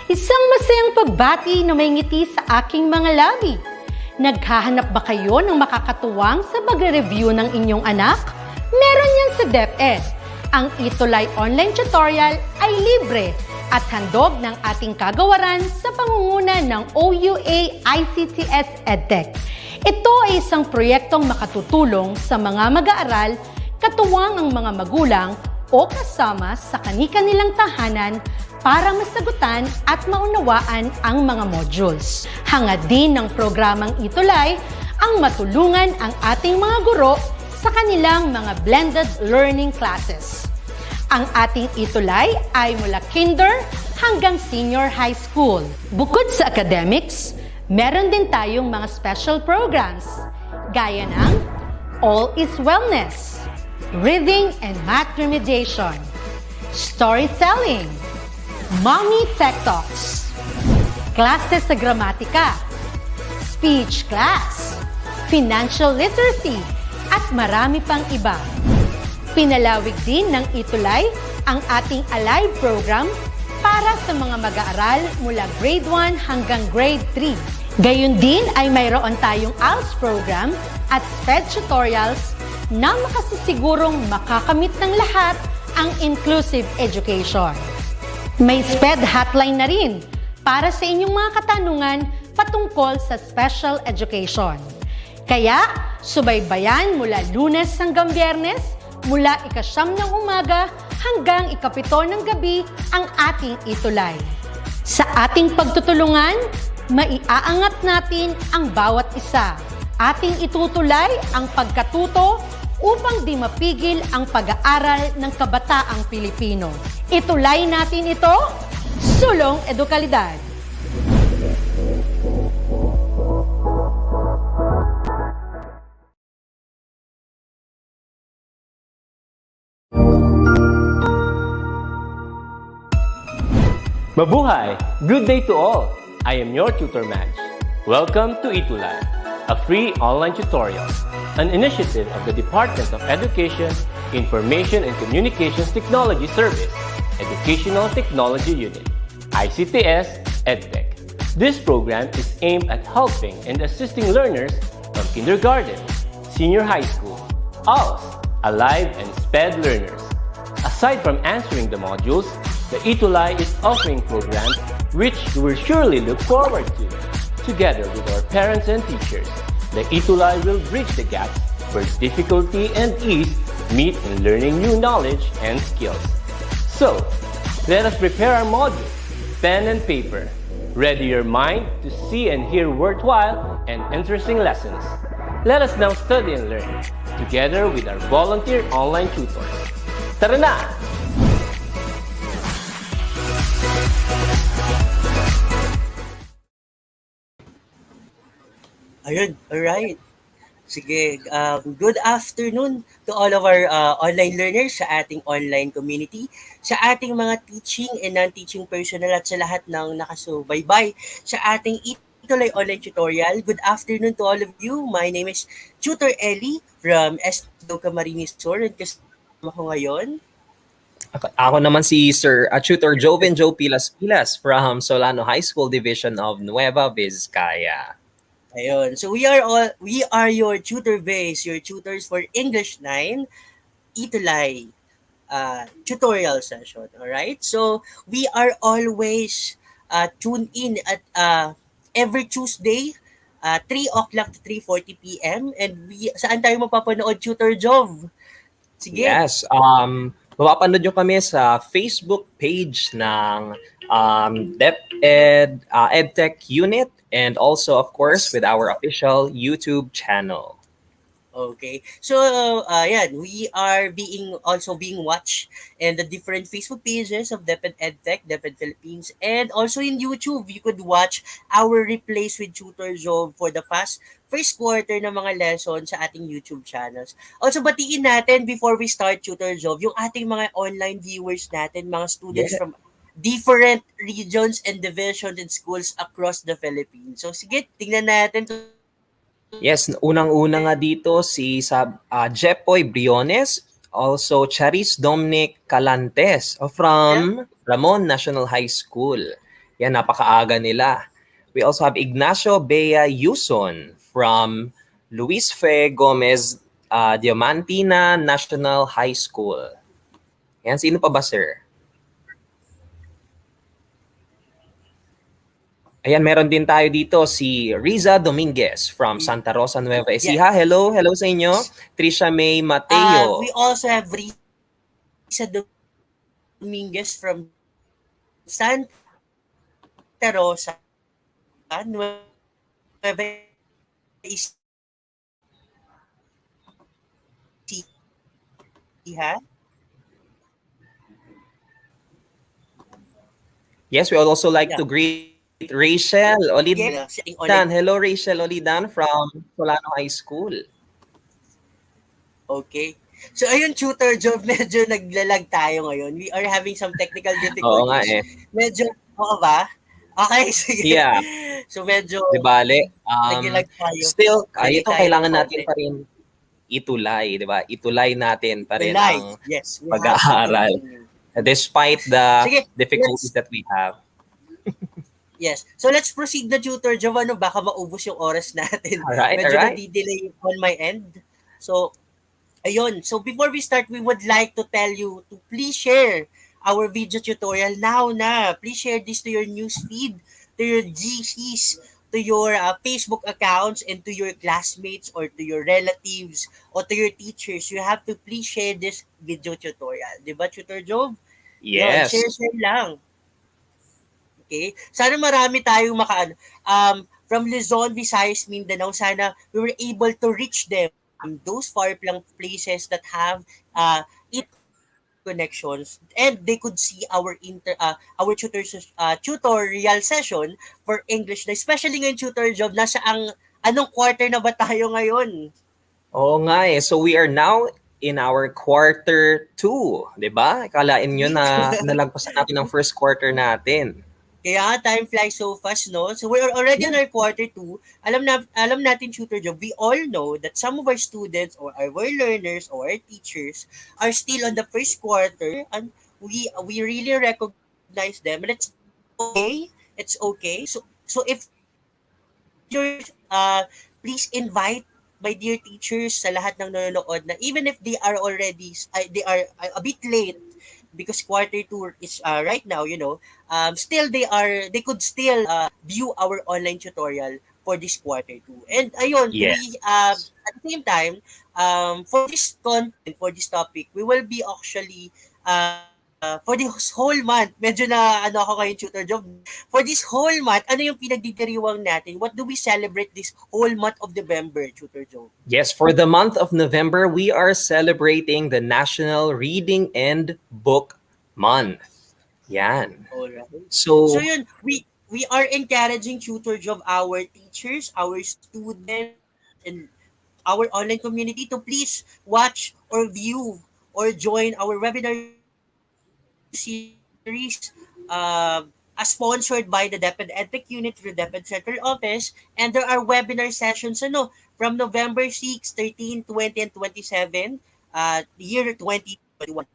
Isang masayang pagbati na may ngiti sa aking mga labi. Naghahanap ba kayo ng makakatuwang sa pagre-review ng inyong anak? Meron yan sa DepEd. Ang ETUlay online tutorial ay libre at handog ng ating kagawaran sa pangunguna ng OUA ICTS EdTech. Ito ay isang proyektong makatutulong sa mga mag-aaral, katuwang ang mga magulang o kasama sa kani-kanilang tahanan para masagutan at maunawaan ang mga modules. Hangad din ng programang ETUlay ang matulungan ang ating mga guro sa kanilang mga blended learning classes. Ang ating ETUlay ay mula kinder hanggang senior high school. Bukod sa academics, meron din tayong mga special programs gaya ng All is Wellness, Reading and Math Remediation, Storytelling, Mommy Tech Talks, Classes sa Gramatika, Speech Class, Financial Literacy, at marami pang iba. Pinalawig din ng ETUlay ang ating Alive program para sa mga mag-aaral mula grade 1 hanggang grade 3. Gayun din ay mayroon tayong ALS program at SPED tutorials na makasisigurong makakamit ng lahat ang inclusive education. May SPED hotline na rin para sa inyong mga katanungan patungkol sa special education. Kaya, subaybayan mula Lunes hanggang Biyernes, mula 9 ng umaga hanggang 7 ng gabi ang ating ETUlay. Sa ating pagtutulungan, maiaangat natin ang bawat isa. Ating itutulay ang pagkatuto upang di mapigil ang pag-aaral ng kabataang Pilipino. Itulay natin ito, sulong edukalidad. Mabuhay! Good day to all! I am your tutor Madge. Welcome to ETUlay, a free online tutorial, an initiative of the Department of Education, Information and Communications Technology Service, Educational Technology Unit, ICTS EdTech. This program is aimed at helping and assisting learners from kindergarten, senior high school, ALS, Alive, and SPED learners. Aside from answering the modules, the ETUlay is offering programs which you will surely look forward to. Together with our parents and teachers, the ETUlay will bridge the gaps where difficulty and ease meet in learning new knowledge and skills. So, let us prepare our modules, pen and paper. Ready your mind to see and hear worthwhile and interesting lessons. Let us now study and learn, together with our volunteer online tutors. Tara na! Ayun, alright. Sige, good afternoon to all of our online learners sa ating online community, sa ating mga teaching and non-teaching personnel at sa lahat ng nakasubaybay sa ating ETUlay online tutorial. Good afternoon to all of you. My name is Tutor Ellie from SDO Camarines Sur and kasama ko ngayon. Ako naman si Sir Tutor Joven Joe Pilas from Solano High School Division of Nueva Vizcaya. Ayun. So we are your tutor base, your tutors for English 9 ETUlay tutorial session. All right? So we are always tuned in at every Tuesday 3 o'clock to 3:40 p.m. and saan tayo mapapanood, Tutor Jov? Sige. Yes, mapapanood nyo kami sa Facebook page ng DepEd EdTech Unit and also, of course, with our official YouTube channel. Okay. So, we are also being watched in the different Facebook pages of DepEd EdTech, DepEd Philippines, and also in YouTube. You could watch our replays with Tutor Job for the first quarter ng mga lesson sa ating YouTube channels. Also, batiin natin before we start, Tutor Job, yung ating mga online viewers natin, mga students from different regions and divisions and schools across the Philippines. So, sige, tingnan natin. Yes, unang-una nga dito si Jepoy Briones Also, Charis Dominic Calantes Yeah. from Ramon National High School. Yan, napakaaga nila. We also have Ignacio Bea Yuson from Luis Fe Gomez Diamantina National High School. Yan, sino pa ba, sir? Ayan, meron din tayo dito si Riza Dominguez from Santa Rosa Nueva Yes. Ecija. Hello, hello sa inyo. Trisha May Mateo. We also have Risa Dominguez from Santa Rosa, Nueva Ecija. Yes, we would also like Yeah. to greet Rachel Yeah. Olidan. Hello, Rachel Olidan from Solano High School. Okay. So ayun, tutor job, medyo naglalag tayo ngayon. We are having some technical Oo nga difficulties. eh. Medyo, oo ba? Okay, sige. Yeah, So medyo di bale. naglalag tayo. Still, Lagay ito tayo ng kailangan natin konti. pa rin itulay, di ba? Itulay natin pa rin Live. ang Yes, we have to pag-aaral. continue. Despite the Sige, difficulties let's, that we have. yes. So let's proceed na tutor job. Ano, baka maubos yung oras natin. Alright, Medyo alright. nadi-delay on my end. So, ayun. So before we start, we would like to tell you to please share our video tutorial now na. Please share this to your news feed, to your GCs, to your Facebook accounts, and to your classmates or to your relatives or to your teachers. You have to please share this video tutorial. Diba, Tutor Job? Yun, Yes. share lang. Okay? Sana marami tayong from Luzon, Visayas, Mindanao, sana we were able to reach them, those far flung places that have it connections, and they could see our tutorial session for English, na especially ngayon tutor job, nasa anong quarter na ba tayo ngayon? Oo nga eh. So we are now in our quarter 2, di ba? Akalain nyo na nalagpasan natin ang first quarter natin. Kaya time flies so fast, no? So we're already in our quarter 2. Alam natin, tutor job, we all know that some of our students or our learners or our teachers are still on the first quarter, and we really recognize them, and it's okay. It's okay. So if you're please invite my dear teachers sa lahat ng nanonood, na even if they are already they are a bit late because quarter 2 is right now, still they could still view our online tutorial for this quarter 2. And ayun, we Yes. at the same time, for this content, for this topic, we will be actually for this whole month, medyo na ako ngayon, tutor job. For this whole month, ano yung pinagdidiriwang natin? What do we celebrate this whole month of November, tutor job? Yes, for the month of November, we are celebrating the National Reading and Book Month. Yan. Alright. So, So yun, we are encouraging tutor job, our teachers, our students, and our online community to please watch or view or join our webinar series sponsored by the DepEd EdTech Unit through DepEd Central Office. And there are webinar sessions from November 6, 13, 20, and 27, year 2021.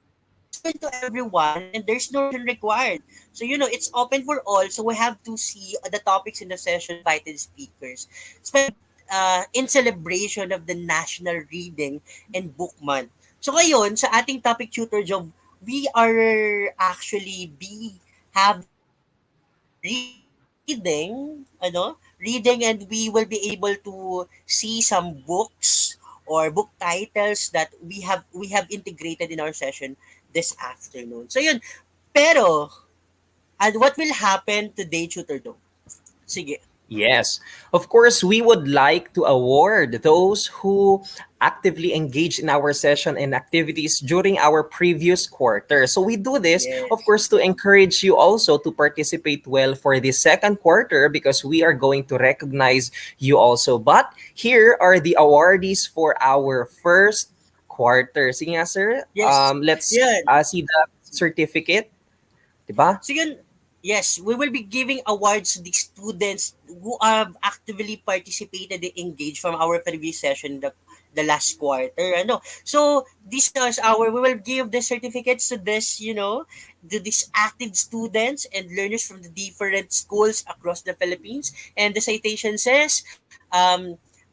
Open to everyone, and there's no registration required. So, it's open for all. So, we have to see the topics in the session, invited speakers, especially in celebration of the National Reading and Book Month. So, ngayon, sa ating topic tutor job, we are actually reading, and we will be able to see some books or book titles that we have integrated in our session this afternoon. So yun, pero and what will happen today, tutor do? Sige. yes, of course, we would like to award those who actively engage in our session and activities during our previous quarter. So we do this, Yes. of course, to encourage you also to participate well for the second quarter, because we are going to recognize you also. But here are the awardees for our first quarter. Sige nga, sir. Yes. Let's Yan. see the certificate. Diba? So yun, yes, we will be giving awards to the students who have actively participated and engaged from our previous session, the last quarter. So this is our, we will give the certificates to this, to these active students and learners from the different schools across the Philippines. And the citation says,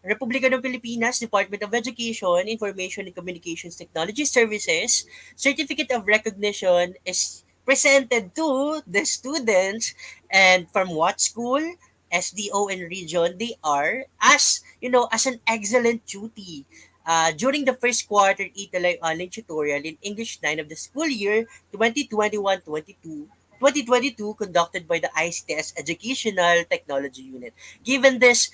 Republika ng Pilipinas, Department of Education, Information and Communications Technology Services, Certificate of Recognition is presented to the students, and from what school, SDO and region they are, as as an excellent duty during the first quarter ETUlay online tutorial in English 9 of the school year 2021-22 conducted by the ICTS Educational Technology Unit. Given this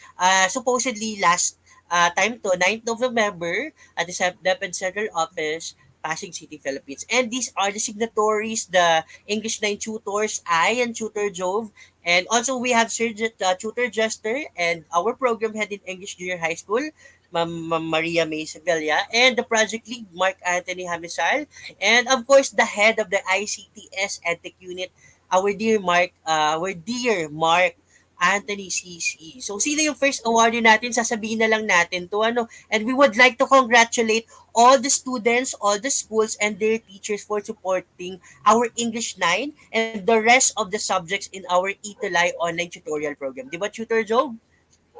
supposedly last time to 9th of November at the DepEd Central Office, Pasig City, Philippines. And these are the signatories, the English 9 tutors, I and Tutor Jove. And also we have Sir Tutor Jester and our program head in English Junior High School, Ma'am Maria May Sevilla, and the project lead, Mark Anthony Hamisal, and of course the head of the ICTS EdTech unit, our dear Mark Anthony CC. So sino yung first awardee natin? Sasabihin na lang natin to and we would like to congratulate all the students, all the schools and their teachers for supporting our English 9 and the rest of the subjects in our ETUlay online tutorial program. Di ba, Tutor Joe?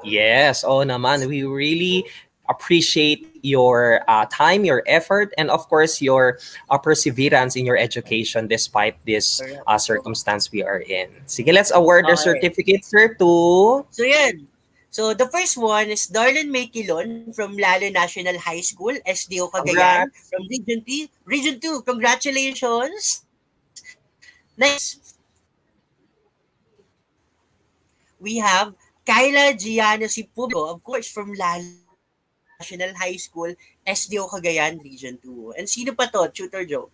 Yes, oh naman. We really appreciate your time, your effort, and of course your perseverance in your education despite this Correct. circumstance we are in. Sige, let's award the Okay. certificate, sir, to... So yan. So the first one is Darlene May Quilon from Lalo National High School, SDO Cagayan, Congrats! from Region 2. Congratulations. Next, we have Kyla Giano Sipulo, of course, from Lalo National High School, SDO Cagayan, Region 2. And sino pa to, Tutor Joe?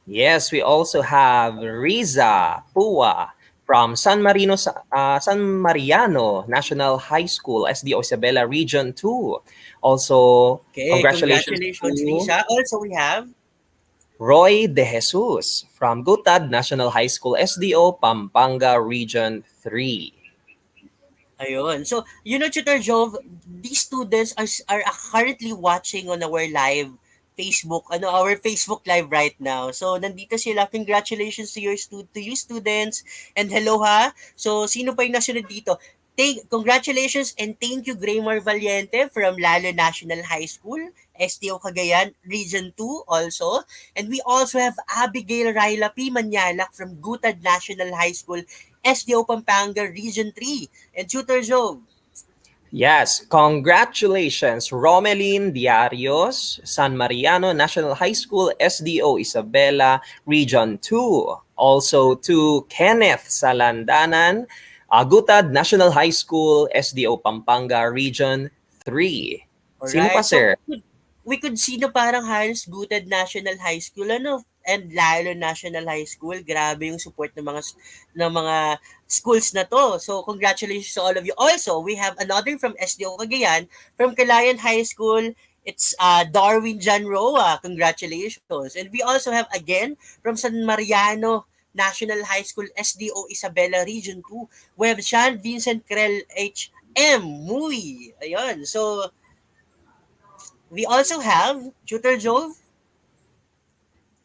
Yes, we also have Riza Pua from San Mariano National High School, SDO Isabela Region 2. Also, Okay, congratulations congratulations, to Lisa. Also, we have Roy De Jesus from Gutad National High School, SDO Pampanga Region 3. Ayun. So, Tutor Jove, these students are currently watching on our live Facebook, our Facebook live right now. So, nandito sila. Congratulations to to you students. And hello ha. So, sino pa yung nasunod dito? Congratulations and thank you Graymar Valiente from Lalo National High School, STO Cagayan, Region 2 also. And we also have Abigail Raila P. Manyalak from Gutad National High School, SDO Pampanga, Region 3. And Tutor Joe. Yes, congratulations Romelin Diarios, San Mariano National High School, SDO Isabela Region 2. Also to Kenneth Salandanan, Agutad National High School, SDO Pampanga Region 3. Sino pa, Alright, so sir? we could see na parang halos Gutad National High School and Lalo National High School. Grabe yung support ng mga schools na to. So congratulations to all of you. Also, we have another from SDO Cagayan, from Calayan High School. It's Darwin John Roa. Congratulations. And we also have again from San Mariano National High School, SDO Isabela Region 2. We have Sean Vincent Krell H.M. Mui. Ayun. So, we also have Tutor Jove.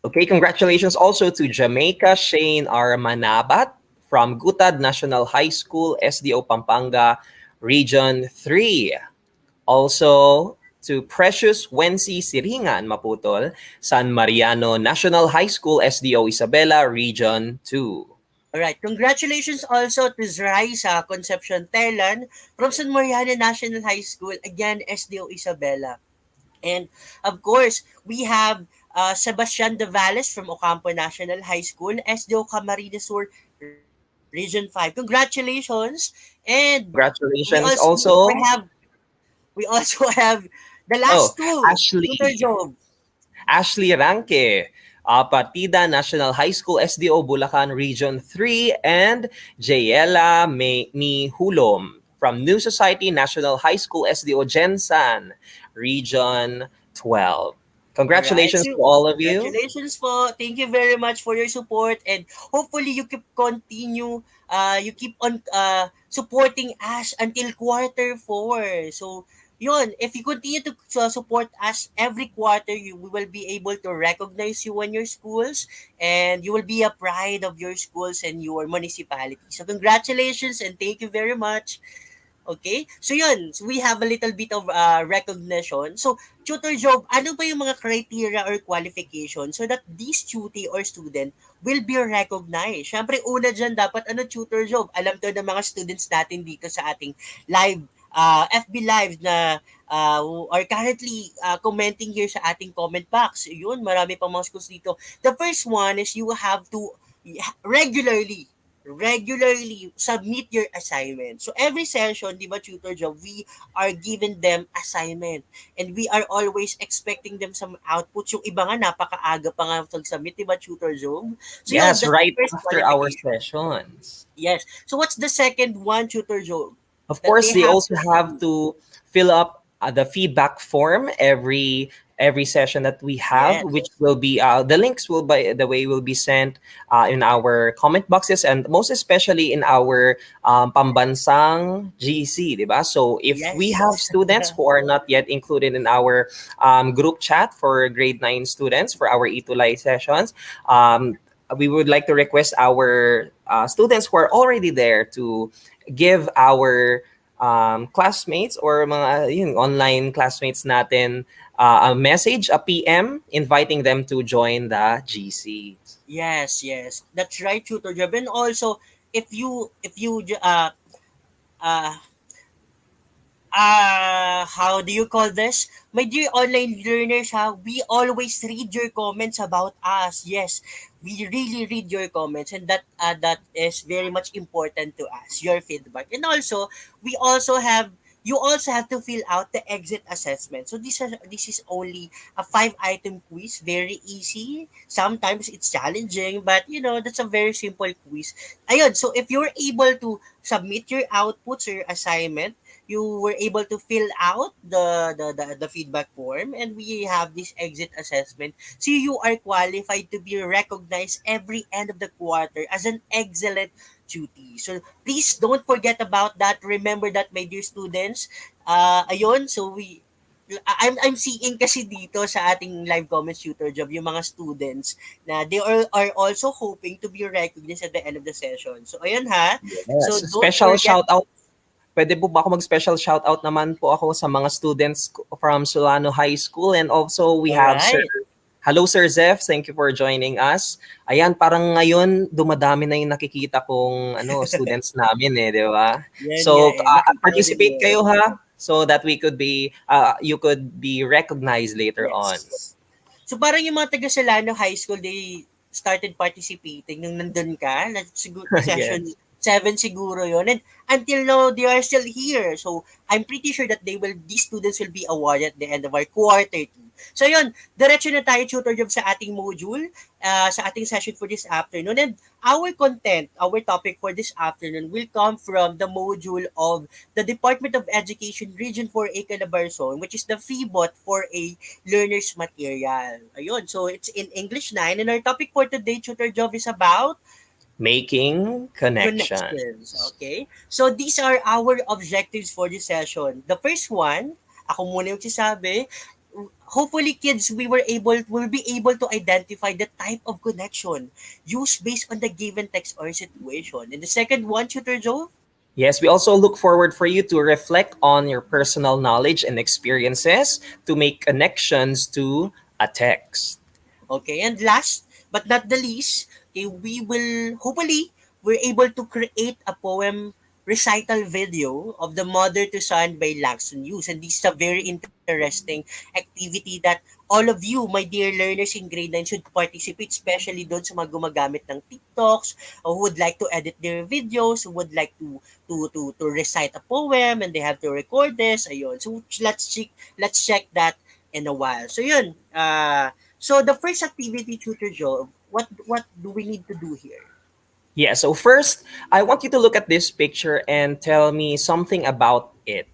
Okay, congratulations also to Jamaica Shane R. Manabat from Gutad National High School, SDO Pampanga Region 3. Also to Precious Wency Siringan Maputol, San Mariano National High School, SDO Isabela Region 2. Alright, congratulations also to Zraisa Concepcion Telan from San Mariano National High School, again, SDO Isabela. And of course, we have Sebastian De Valles from Ocampo National High School, SDO Camarines Sur, Region 5. Congratulations! And we Congratulations also we also. have we also have the Oh, last two, Tutor Ashley. Job. Ashley Ranque, Partida National High School, SDO Bulacan Region 3, and Jayela Hulom from New Society National High School, SDO Gensan Region 12. Alright, Congratulations so to all of you. congratulations po. Thank you very much for your support and hopefully you keep on supporting us until quarter 4. So yun, if you continue to support us every quarter, we will be able to recognize you in your schools, and you will be a pride of your schools and your municipality. So congratulations and thank you very much. Okay? So yun, so we have a little bit of recognition. So, Tutor Job, ano ba yung mga criteria or qualification so that this tutor or student will be recognized? Siyempre, una dyan, dapat ano, Tutor Job, alam to ng mga students natin dito sa ating live, FB Live na who are currently commenting here sa ating comment box. Yun, marami pang mga schools dito. The first one is you have to regularly submit your assignment. So every session, di ba, Tutor Job, we are giving them assignment and we are always expecting them some outputs. Yung iba nga, napakaaga pa nga mag-submit, di ba, Tutor Job? So yun, Yes, that's the right first after our qualification. sessions. Yes. So what's the second one, Tutor Job? Of That course, they they have also to have do. to fill up the feedback form every session that we have, Yes. which will be the links will by the way will be sent in our comment boxes and most especially in our pambansang GC, diba? So if we have Yes. students who are not yet included in our group chat for grade 9 students for our ETUlay sessions, we would like to request our students who are already there to give our classmates or mga yun, online classmates natin a message, a PM, inviting them to join the GC. Yes, yes. That's right, Tutor Job. And also, uh how do you call this? My dear online learners, we always read your comments about us. Yes, we really read your comments, and that is very much important to us. Your feedback, and also we also have. You also have to fill out the exit assessment. So this is only a 5 item quiz, very easy. Sometimes it's challenging, but that's a very simple quiz. Ayun, so if you're able to submit your outputs or your assignment, you were able to fill out the feedback form, and we have this exit assessment, so you are qualified to be recognized every end of the quarter as an excellent duty. So please don't forget about that. Remember that, my dear students. Ayun, so I'm seeing kasi dito sa ating live comments, Tutor Job, yung mga students na they are also hoping to be recognized at the end of the session. So ayun ha. So Yes, don't special forget. shout out. Pwede po ba ako mag-special shout out naman po ako sa mga students from Solano High School and also we All have Sir. right. Hello Sir Zeph, thank you for joining us. Ayan, parang ngayon dumadami na yung nakikita kong students namin di ba? Yan nga So eh. Nakita ko din participate yun. kayo ha so that we could be you could be recognized later on. Yes. So parang yung mga taga Solano High School, they started participating nung nandun ka. Session Yes. 7 siguro yon. And until now, they are still here. So I'm pretty sure that these students will be awarded at the end of our quarter 2. So yun, diretso na tayo, Tutor Job, sa ating module, sa ating session for this afternoon. And our topic for this afternoon will come from the module of the Department of Education Region 4A Calabarzon, which is the FreeBot 4A Learners Material. Ayun, so it's in English 9. And our topic for today, Tutor Job, is about Making connection. connections. Okay? So these are our objectives for this session. The first one, ako muna yung sasabi, hopefully kids will be able to identify the type of connection used based on the given text or situation. And the second one, Tutor Joe? Yes, we also look forward for you to reflect on your personal knowledge and experiences to make connections to a text. Okay, and last but not the least, okay, we're able to create a poem recital video of the Mother to Son by Langston Hughes. And this is a very interesting activity that all of you, my dear learners in grade 9, should participate, especially doon sa mga gumagamit ng TikToks, or who would like to edit their videos, who would like to recite a poem, and they have to record this. Ayun. So let's check that in a while. So yun, so the first activity, Tutor Joe, what do we need to do here? Yeah, so first, I want you to look at this picture and tell me something about it.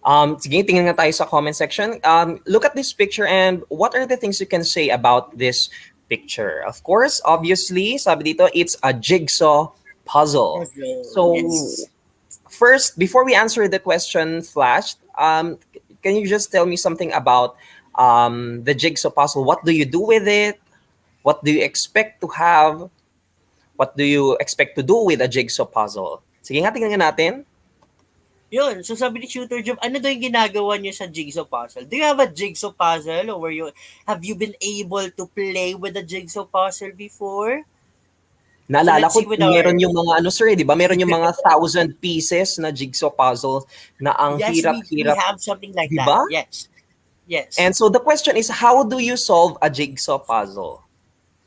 Sige, tingnan nga tayo sa comment section. Look at this picture and what are the things you can say about this picture? Of course, obviously, sabi dito, it's a jigsaw puzzle. So, Yes. first, before we answer the question, Flash, can you just tell me something about the jigsaw puzzle? What do you do with it? What do you expect to have? What do you expect to do with a jigsaw puzzle? Sige nga, tingnan nga natin. Yun, so sabi ni Tutor Job, ano daw yung ginagawa niyo sa jigsaw puzzle? Do you have a jigsaw puzzle or have you been able to play with a jigsaw puzzle before? So Naalala let's ko, see with our... meron yung mga ano sir, di ba? Meron yung mga 1,000 pieces na jigsaw puzzle na ang Yes, we hirap-hirap, have something like di that. ba? Yes. Yes. And so the question is, how do you solve a jigsaw puzzle?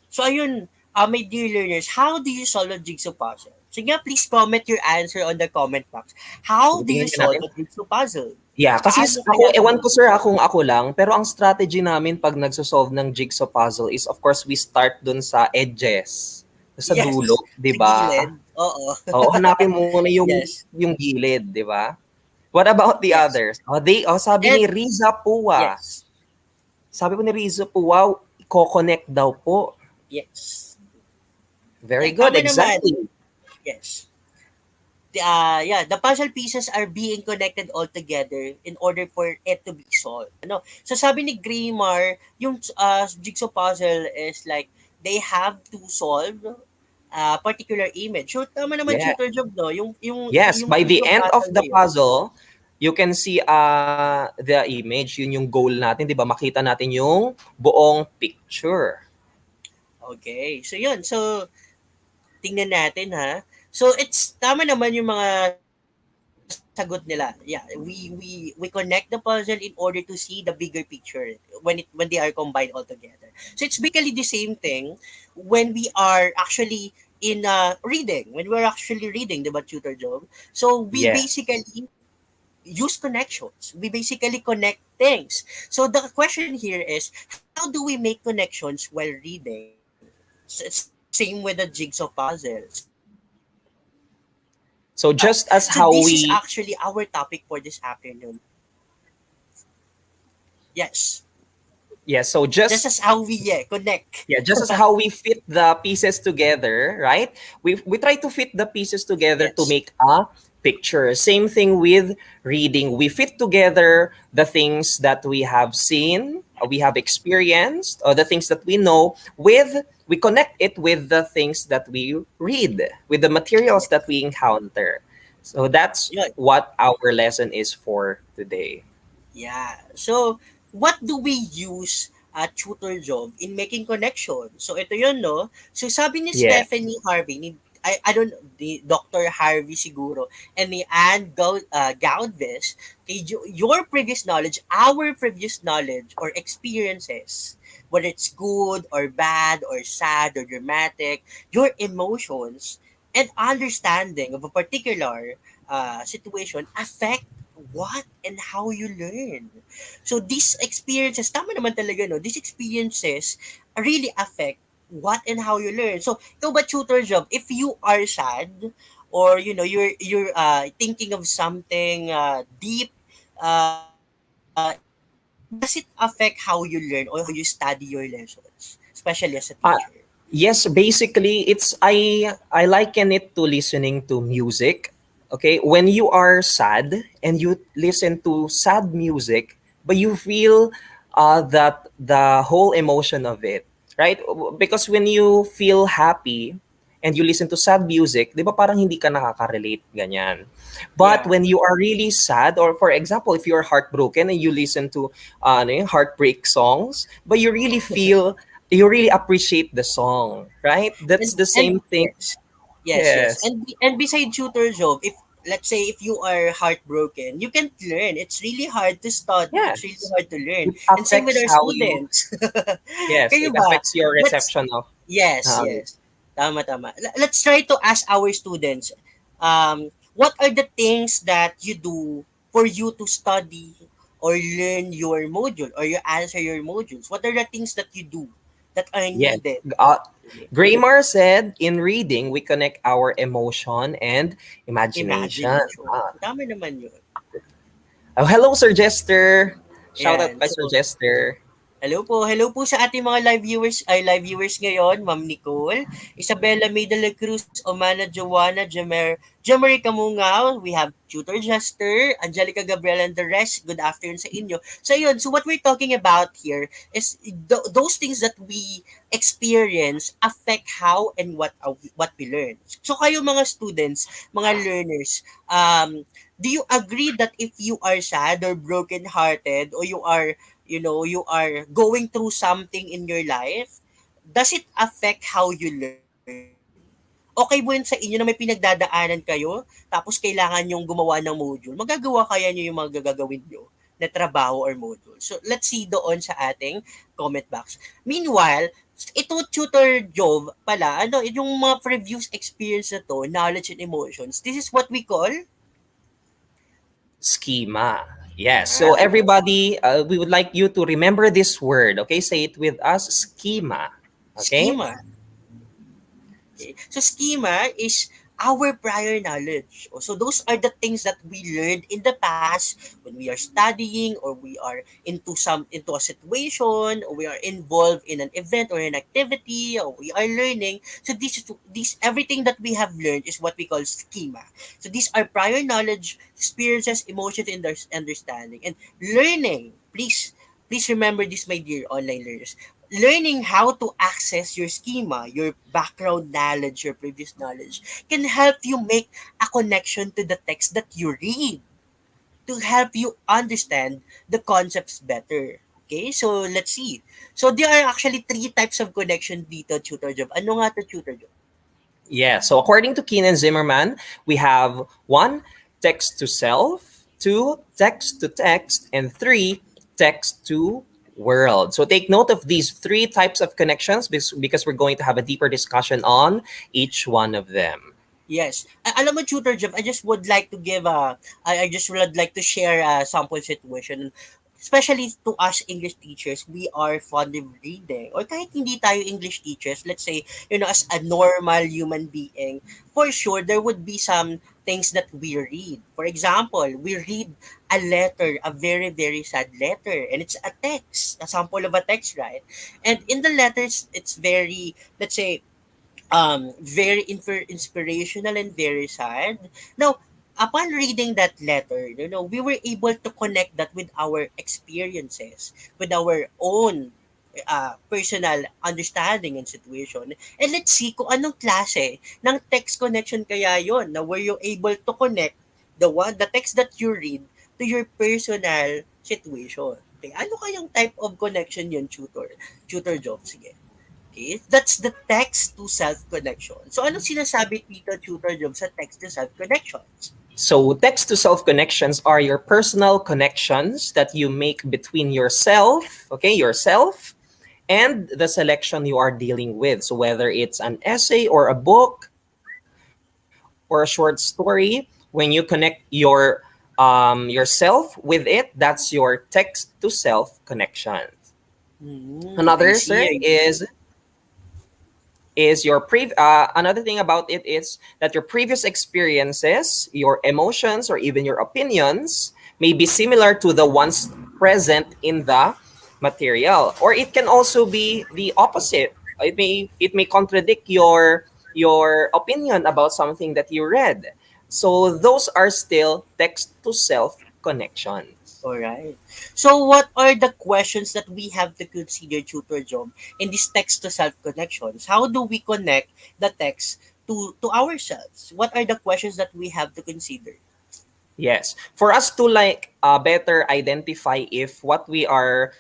So ayun, my dear learners, how do you solve a jigsaw puzzle? Sige nga, please comment your answer on the comment box. How Sige, do you tingnan nga solve natin. a jigsaw puzzle? Yeah, kasi Paano ako, kaya ewan ko sir kung ako lang, pero ang strategy namin pag nagsosolve ng jigsaw puzzle is of course we start dun sa edges, sa Yes, dulo, di sa ba? gilid. Oo. Oo, hanapin mo muna yung Yes. yung gilid, di ba? What about the Yes. others? Sabi And ni Riza Pua. yes. Sabi po ni Riza Pua, i-connect daw po. Yes. Very Yeah, good, tama naman. exactly. Yes. The puzzle pieces are being connected all together in order for it to be solved. Ano? So sabi ni Graymar, yung jigsaw puzzle is like they have to solve a particular image. So tama naman Yeah. Tutor Job, no? Yes, Yung by the jigsaw end of puzzle the na yun. puzzle, you can see the image. Yun yung goal natin, di ba? Makita natin yung buong picture. Okay. So yun. So tingnan natin ha. So it's tama naman yung mga sagot nila. Yeah, we connect the puzzle in order to see the bigger picture when they are combined all together. So it's basically the same thing when we are actually in reading. When we're actually reading, diba, Tutor Job? So we Yeah. basically use connections. We basically connect things. So the question here is, how do we make connections while reading? So it's same with the jigsaw puzzle. So this is actually our topic for this So just as afternoon. how we Yes. yeah, so Just as how we connect. just as how we fit the pieces together, right? We try to fit the pieces together to Yes. make a picture. Same thing with reading. We fit together the things that we have seen, we have experienced, or the things that we know we connect it with the things that we read, with the materials that we encounter. So that's Yeah. what our lesson is for today. Yeah. So, what do we use tutor job in making connection? So, ito yun, no? So, sabi ni Yeah. Stephanie Harvey, I don't the Dr. Harvey siguro, and ni Anne Gaudves, your previous knowledge, our previous knowledge or experiences, whether it's good or bad or sad or dramatic, your emotions and understanding of a particular situation affect what and how you learn. So these experiences, tama naman talaga, no? These experiences really affect what and how you learn. So, ikaw ba tutor job, if you are sad or you're thinking of something deep, does it affect how you learn or how you study your lessons, especially as a Uh, teacher? yes, basically it's I liken it to listening to music. Okay, when you are sad and you listen to sad music, but you feel that the whole emotion of it, right? Because when you feel happy and you listen to sad music, 'di ba parang hindi ka nakaka-relate ganyan. But Yeah. when you are really sad, or for example, if you're heartbroken and you listen to heartbreak songs, but you really appreciate the song, right? That's the And same thing. yes. Yes. Yes. And beside tutor job, if let's say if you are heartbroken, you can't learn. It's really hard to study. It's really Yes. hard to learn. It And same with affects our how you, students. yes, Kayo it ba? affects your Let's reception of yes, knowledge. yes. Tama. Let's try to ask our students, what are the things that you do for you to study or learn your module or you answer your modules? What are the things that you do that are Yes. needed? Graymar said, in reading, we connect our emotion and imagination. Imagination. Tama naman yun. Oh, hello, Sir Jester. Shout out Ayan. kay Sir So, Jester. Hello po sa ating mga live viewers ngayon, Ma'am Nicole, Isabella May de la Cruz, Omana Joanna, Jamery Camungao, we have Tutor Jester, Angelica Gabriel, and the rest. Good afternoon sa inyo. So yun, so what we're talking about here is those things that we experience affect how and what we learn. So kayo mga students, mga learners, do you agree that if you are sad or broken-hearted or you are going through something in your life, does it affect how you learn? Okay ba yun sa inyo na may pinagdadaanan kayo, tapos kailangan yung gumawa ng module? Magagawa kaya nyo yung mga gagawin nyo na trabaho or module? So, let's see doon sa ating comment box. Meanwhile, ito Tutor Jove pala, yung mga previous experience na to, knowledge and emotions, this is what we call Schema. Yes. So everybody, we would like you to remember this word. Okay, say it with us. Schema. Okay. schema. Okay. So schema is our prior knowledge. So those are the things that we learned in the past when we are studying or we are into a situation or we are involved in an event or an activity or we are learning. So this everything that we have learned is what we call schema. So these are prior knowledge, experiences, emotions, and understanding. And learning, please remember this, my dear online learners. Learning how to access your schema, your background knowledge, your previous knowledge, can help you make a connection to the text that you read to help you understand the concepts better. Okay, so let's see. So there are actually three types of connection dito, Tutor Job. Ano nga to, Tutor Job? Yeah. So according to Keenan Zimmerman, we have 1, text to self, 2, text to text, and 3, text to world. So take note of these 3 types of connections because we're going to have a deeper discussion on each one of them. Yes. Alam mo, Tutor Job, I just would like to give I just would like to share a sample situation. Especially to us English teachers, we are fond of reading. Or kahit hindi tayo English teachers, let's say, as a normal human being, for sure, there would be some things that we read. For example, we read a letter, a very, very sad letter, and it's a text, a sample of a text, right? And in the letters, it's very, let's say, very inspirational and very sad. Now, upon reading that letter, we were able to connect that with our experiences, with our own personal understanding and situation. And let's see kung anong klase ng text connection kaya yon na were you able to connect the text that you read to your personal situation. Okay, ano kayang type of connection yun, Tutor Job? Sige. Okay, that's the text to self connection. So anong sinasabi dito, Tutor Job, sa text to self connections? So text to self connections are your personal connections that you make between yourself, and the selection you are dealing with. So whether it's an essay or a book or a short story, when you connect yourself with it, that's your text to self connection. I Another, see, sir, I see. is your another thing about it is that your previous experiences, your emotions, or even your opinions may be similar to the ones present in the material, or it can also be the opposite. It may contradict your opinion about something that you read. So those are still text to self connections. All right. So what are the questions that we have to consider, Tutor Job, in this text to self connections? How do we connect the text to ourselves? What are the questions that we have to consider? Yes. For us to better identify if what we are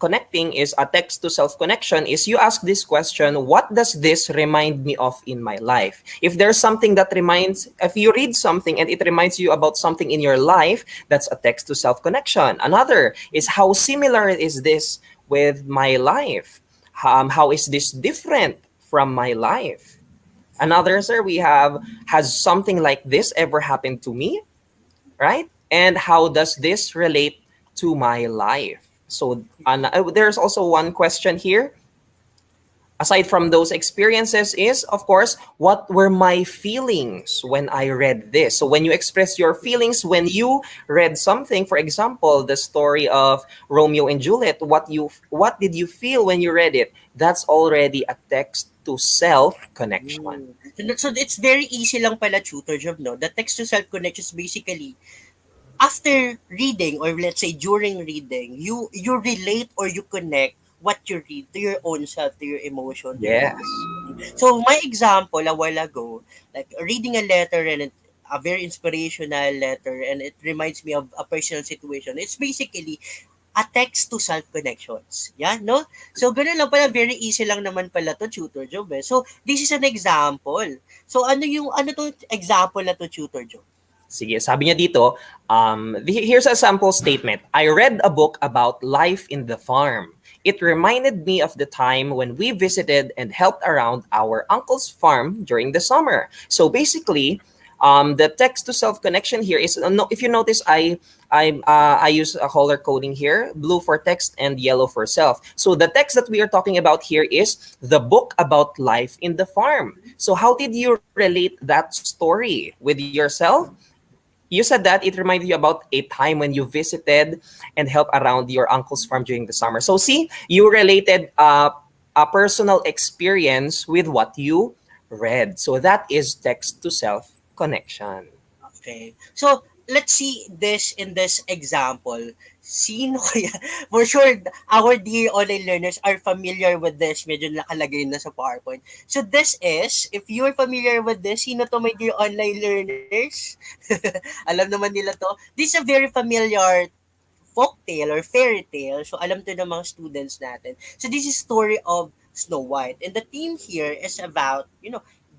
connecting is a text to self connection is you ask this question, what does this remind me of in my life? If there's something if you read something and it reminds you about something in your life, that's a text to self connection. Another is how similar is this with my life? How is this different from my life? Another, sir, we have, has something like this ever happened to me? Right? And how does this relate to my life? So there's also one question here. Aside from those experiences is, of course, what were my feelings when I read this? So when you express your feelings when you read something, for example, the story of Romeo and Juliet, what did you feel when you read it? That's already a text to self connection. So it's very easy lang pala, tutor job, no? The text to self connection is basically after reading, or let's say during reading, you relate or you connect what you read to your own self, to your emotion, to your Yes. feeling. So my example a while ago, like reading a letter, and a very inspirational letter, and it reminds me of a personal situation. It's basically a text to self connections. Yeah, no? So ganun lang pala, very easy lang naman pala to, tutor job. So this is an example. So ano to example na to, tutor job? Sige, sabi niya dito, here's a sample statement. I read a book about life in the farm. It reminded me of the time when we visited and helped around our uncle's farm during the summer. So basically, the text to self connection here is if you notice, I use a color coding here, blue for text and yellow for self. So the text that we are talking about here is the book about life in the farm. So how did you relate that story with yourself? You said that it reminded you about a time when you visited and helped around your uncle's farm during the summer. So see, you related a personal experience with what you read. So that is text to self connection. Okay. So, let's see this in this example. Sino kaya? For sure, our dear online learners are familiar with this. Medyo nakalagay na sa PowerPoint. So, this is, if you're familiar with this, sino to, my dear online learners? Alam naman nila to. This is a very familiar folk tale or fairy tale. So, alam to ng mga students natin. So, this is story of Snow White. And the theme here is about,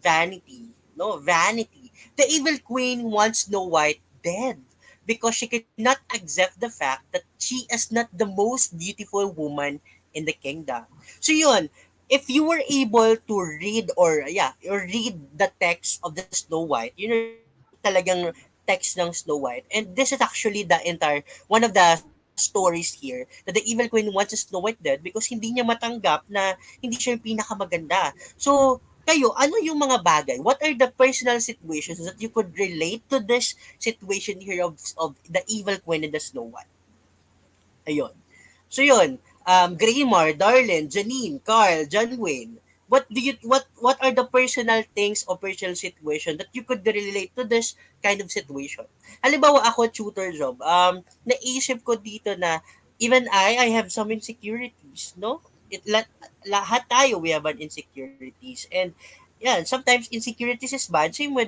vanity. No, vanity. The evil queen wants Snow White dead because she cannot accept the fact that she is not the most beautiful woman in the kingdom. So, yun, if you were able to read or read the text of the Snow White, yung talagang text ng Snow White, and this is actually the entire one of the stories here, that the evil queen wants Snow White dead because hindi niya matanggap na hindi siya yung pinakamaganda. So, kayo, ano yung mga bagay? What are the personal situations that you could relate to this situation here of the evil queen and the Snow White? Ayun. So yun, Graymar, Darlene, Janine, Carl, John Wayne, what are the personal things or personal situation that you could relate to this kind of situation? Halimbawa ako, tutor job, naisip ko dito na even I have some insecurities, no? Lahat tayo, we have an insecurities, and yeah, sometimes insecurities is bad. Same with,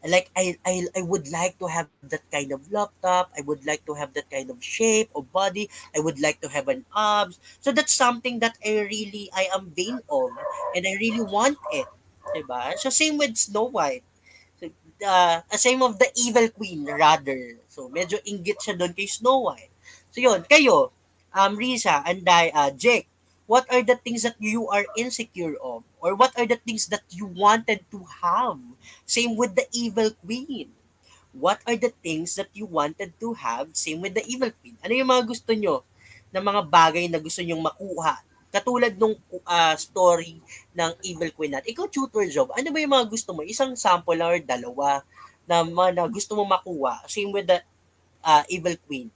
like I would like to have that kind of laptop. I would like to have that kind of shape of body. I would like to have an abs. So that's something that I am vain of, and I really want it. Diba? So same with Snow White. So, same of the evil queen rather. So medyo inggit siya doon kay Snow White. So yun, kayo, Risa, Anday, Jake, what are the things that you are insecure of? Or what are the things that you wanted to have? Same with the evil queen. What are the things that you wanted to have? Same with the evil queen. Ano yung mga gusto nyo na mga bagay na gusto nyong makuha? Katulad nung story ng evil queen natin. Ikaw, tutor job, ano ba yung mga gusto mo? Isang sample lang or dalawa na gusto mo makuha. Same with the evil queen.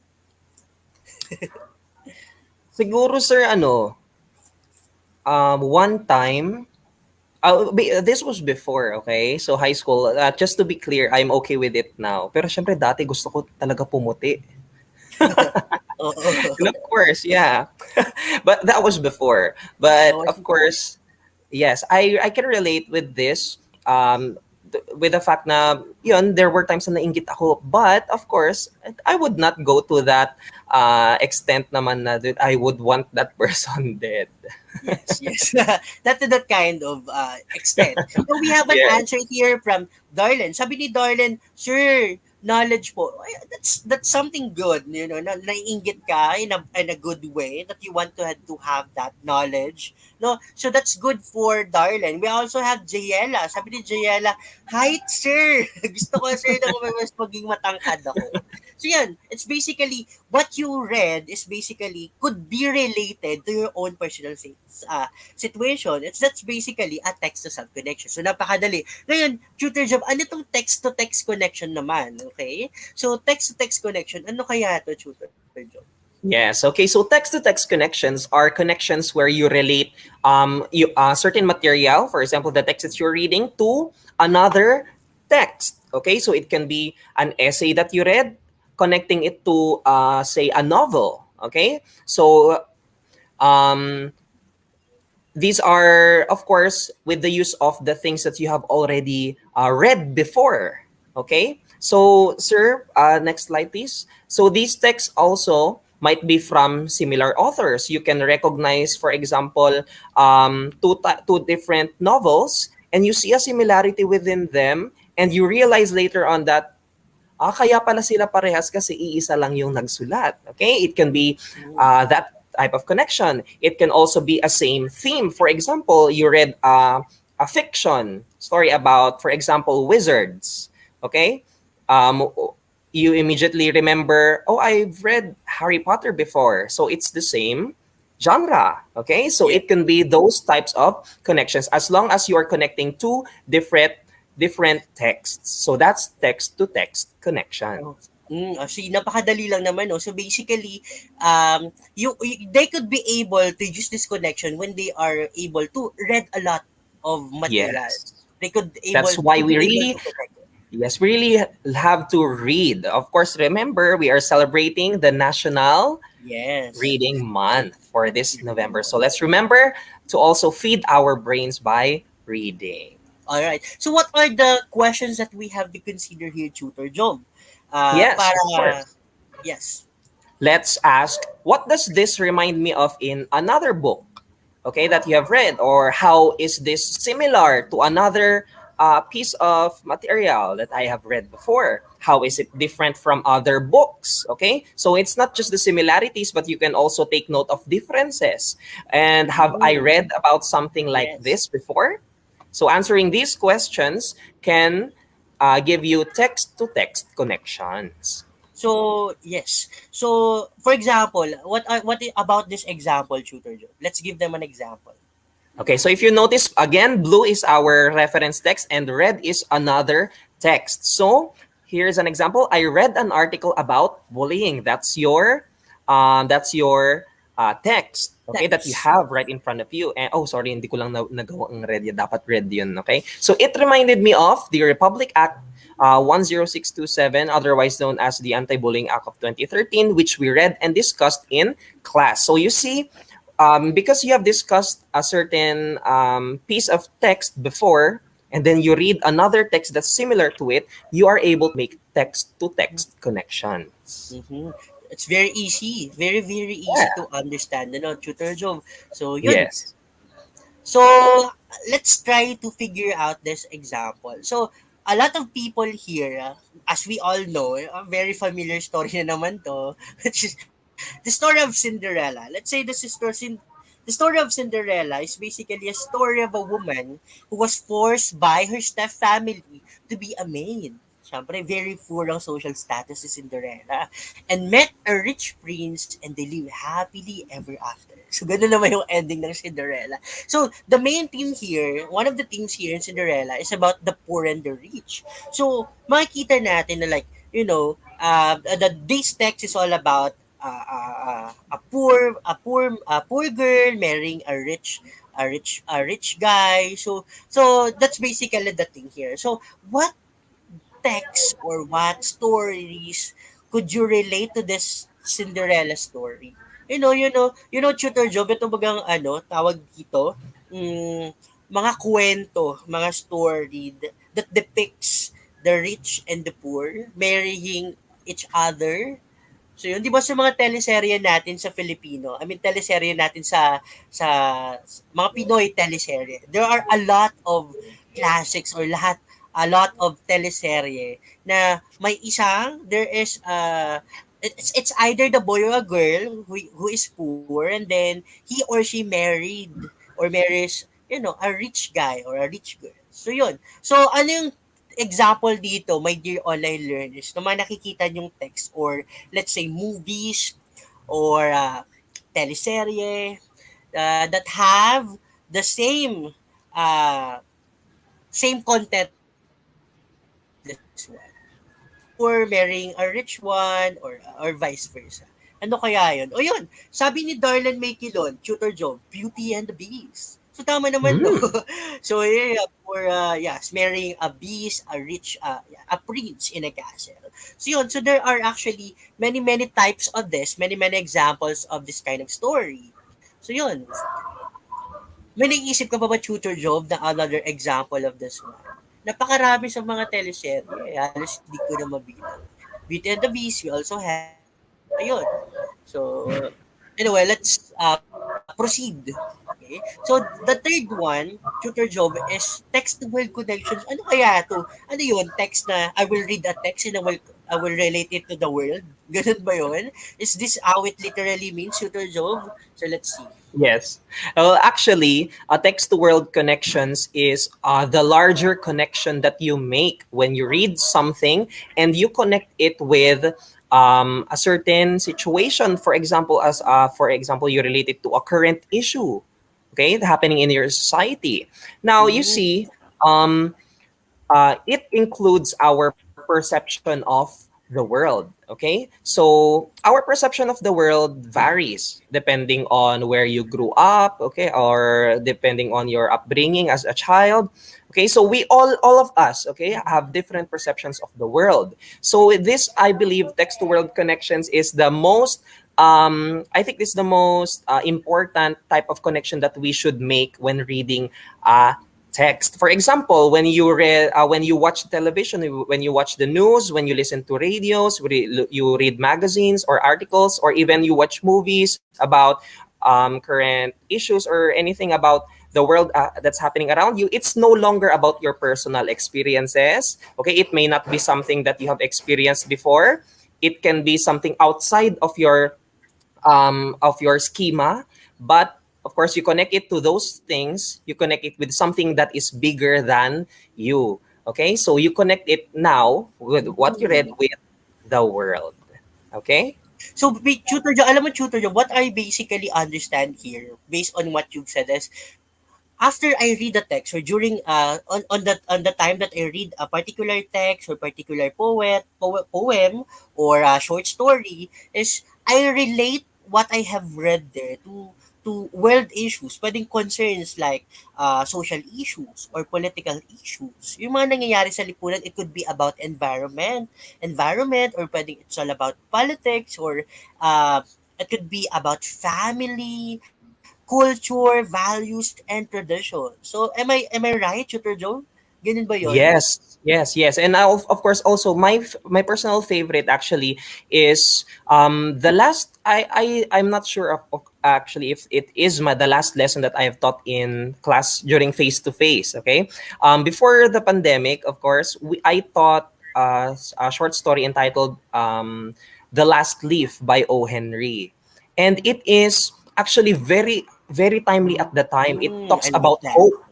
Siguro sir one time this was before, okay? So high school, just to be clear, I'm okay with it now. Pero syempre dati gusto ko talaga pumuti. Oo. And of course, yeah. But that was before. But That was of course, yes, I can relate with this. With the fact na yun, there were times na nainggit ako. But of course, I would not go to that extent naman na that I would want that person dead. Yes. That kind of extent. So we have an Yes. answer here from Darlene. Sabi ni Darlene, sir, knowledge po. Ay, that's something good, naiinggit ka in a good way that you want to have that knowledge. No, so that's good for Darlene. We also have Jayela. Sabi ni Jayela, height, sir. Gusto ko, sir, na mas maging matangkad ako. So yan, it's basically what you read is basically could be related to your own personal situation. That's basically a text-to-self connection. So napakadali. Ngayon, tutor job, ano tong text-to-text connection naman? Okay? So text-to-text connection, ano kaya to tutor job? Yes. Okay. So text-to-text connections are connections where you relate certain material, for example, the text that you're reading, to another text. Okay. So it can be an essay that you read, connecting it to, say, a novel. Okay. So um, these are, of course, with the use of the things that you have already read before. Okay. So, sir, next slide, please. So these texts also might be from similar authors. You can recognize, for example, two different novels, and you see a similarity within them, and you realize later on that kaya pala sila parehas kasi iisa lang yung nagsulat. Okay? It can be that type of connection. It can also be a same theme. For example, you read a fiction story about, for example, wizards. Okay? Um, you immediately remember, oh, I've read Harry Potter before. So it's the same genre. Okay? So Yeah. it can be those types of connections as long as you are connecting two different texts. So that's text-to-text connection. Oh. See, napakadali lang naman, no? So basically, they could be able to use this connection when they are able to read a lot of Yes. materials. That's They why could we be able really, to connect it. yes, we really have to read. Of course, remember, we are celebrating the National Yes. Reading Month for this November. So let's remember to also feed our brains by reading. All right. So what are the questions that we have to consider here, Tutor Job? Yes, Para of course. yes. Let's ask, what does this remind me of in another book, okay, that you have read? Or how is this similar to another piece of material that I have read before? How is it different from other books? Okay, so it's not just the similarities, but you can also take note of differences. And have I Mm, read about something like yes. this before? So answering these questions can give you text to text connections. So yes. So for example, about this example, Tutor Job? Let's give them an example. Okay, so if you notice, again, blue is our reference text and red is another text. So here's an example. I read an article about bullying. That's your text, okay, that you Text. have right in front of you. And oh, sorry, hindi ko lang nagawa ang red. Dapat red yun, okay? So it reminded me of the Republic Act 10627, otherwise known as the Anti-Bullying Act of 2013, which we read and discussed in class. So you see, because you have discussed a certain piece of text before, and then you read another text that's similar to it, you are able to make text-to-text connections. Mm-hmm. It's very easy. Very, very easy Yeah. to understand, Tutor Job. So yun. Yes. So let's try to figure out this example. So a lot of people here, as we all know, a very familiar story na naman to, which is the story of Cinderella. Let's say the story of Cinderella is basically a story of a woman who was forced by her step family to be a maid. Siyempre, very poor ang social status si Cinderella. And met a rich prince and they live happily ever after. So, ganun naman yung ending ng Cinderella. So, the main theme here, one of the themes here in Cinderella is about the poor and the rich. So, makikita natin na like, this text is all about a poor girl marrying a rich guy. So that's basically the thing here. So what text or what stories could you relate to this Cinderella story? Tutor Job, ito bagang tawag dito, mga kwento, mga story that depicts the rich and the poor marrying each other. So yun, 'di ba sa mga teleserye natin sa Filipino, I mean teleserye natin sa mga Pinoy teleserye, there are a lot of classics or a lot of teleserye na may there is it's either the boy or a girl who is poor and then he or she married or marries a rich guy or a rich girl. So yun. So ano yung example dito, my dear online learners, na mga nakikita yung text or let's say movies or teleserye that have the uh, same content as this one. Poor marrying a rich one or vice versa. Ano kaya yun? O yun, sabi ni Darlan Maykilon, Tutor Job, Beauty and the Beast. So tama naman no. Hmm. So yeah, for yes, marrying a beast, a rich yeah, a prince in a castle. So yun, so there are actually many types of this, many examples of this kind of story. So yun, may naiisip ka pa ba, Tutor Job, na another example of this one? Napakarami sa mga teleserye. Halos hindi ko na mabilang. Beauty and the Beast, we also have. Ayun. So, anyway, let's proceed. Okay? So, the third one, Tutor Job, is text-to-world connections. Ano kaya to? Ano yun? Text na, I will read a text and I will relate it to the world. Ganun ba yun? Is this how it literally means, Tutor Job? So, let's see. Yes. Well, actually, text to world connections is the larger connection that you make when you read something and you connect it with a certain situation. For example, you relate it to a current issue, okay, happening in your society. Now, you Mm, see, it includes our perception of the world. Okay, so our perception of the world varies depending on where you grew up, okay, or depending on your upbringing as a child. Okay, so we all of us, okay, have different perceptions of the world. So this, I believe, text to world connections is the most I think this is the most important type of connection that we should make when reading text. For example, when you watch television, when you watch the news, when you listen to radios, you read magazines or articles, or even you watch movies about current issues or anything about the world that's happening around you. It's no longer about your personal experiences. Okay, it may not be something that you have experienced before. It can be something outside of your schema, but of course you connect it to those things, you connect it with something that is bigger than you. Okay, so you connect it now with what you read mm. with the world. Okay. So, Tutor Job, alam mo, Tutor Job, what I basically understand here, based on what you've said, is after I read a text or during on the time that I read a particular text or particular poem or a short story, is I relate what I have read there to world issues, pwedeng concerns like social issues or political issues. Yung mga nangyayari sa lipunan, it could be about environment, or pwedeng it's all about politics, or it could be about family, culture, values, and tradition. So, am I right, Tutor Joe? Ganun ba yon? Yes, and of course also my personal favorite actually is the last I'm not sure of actually if it is the last lesson that I have taught in class during face to face. Okay, before the pandemic, of course, I taught a short story entitled "The Last Leaf" by O. Henry, and it is actually very timely at the time. It I talks love about that. hope.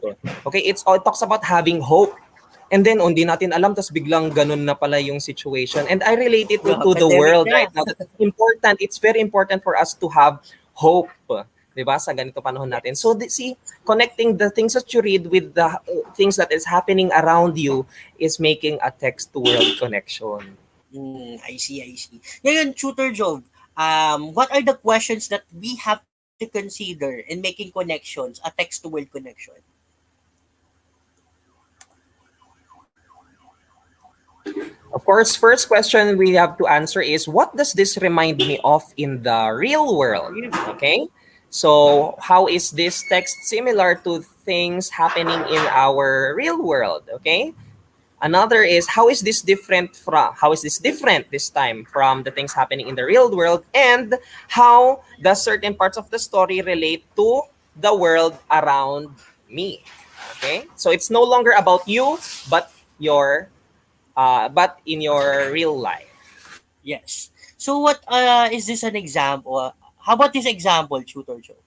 Okay, it talks about having hope. And then, hindi natin alam, tas biglang ganun na pala yung situation. And I relate it to the Pandemic world right na. now. That it's very important for us to have hope. Diba? Sa ganito panahon natin. So, see, connecting the things that you read with the things that is happening around you is making a text-to-world connection. I see. Ngayon, Tutor Joe, what are the questions that we have to consider in making connections, a text-to-word connection? Of course, first question we have to answer is, what does this remind me of in the real world? Okay? So, how is this text similar to things happening in our real world? Okay? Another is, how is this different this time from the things happening in the real world, and how does certain parts of the story relate to the world around me? Okay? So it's no longer about you, but your but in your real life. Yes. So, what is this an example? How about this example, Tutor Joe?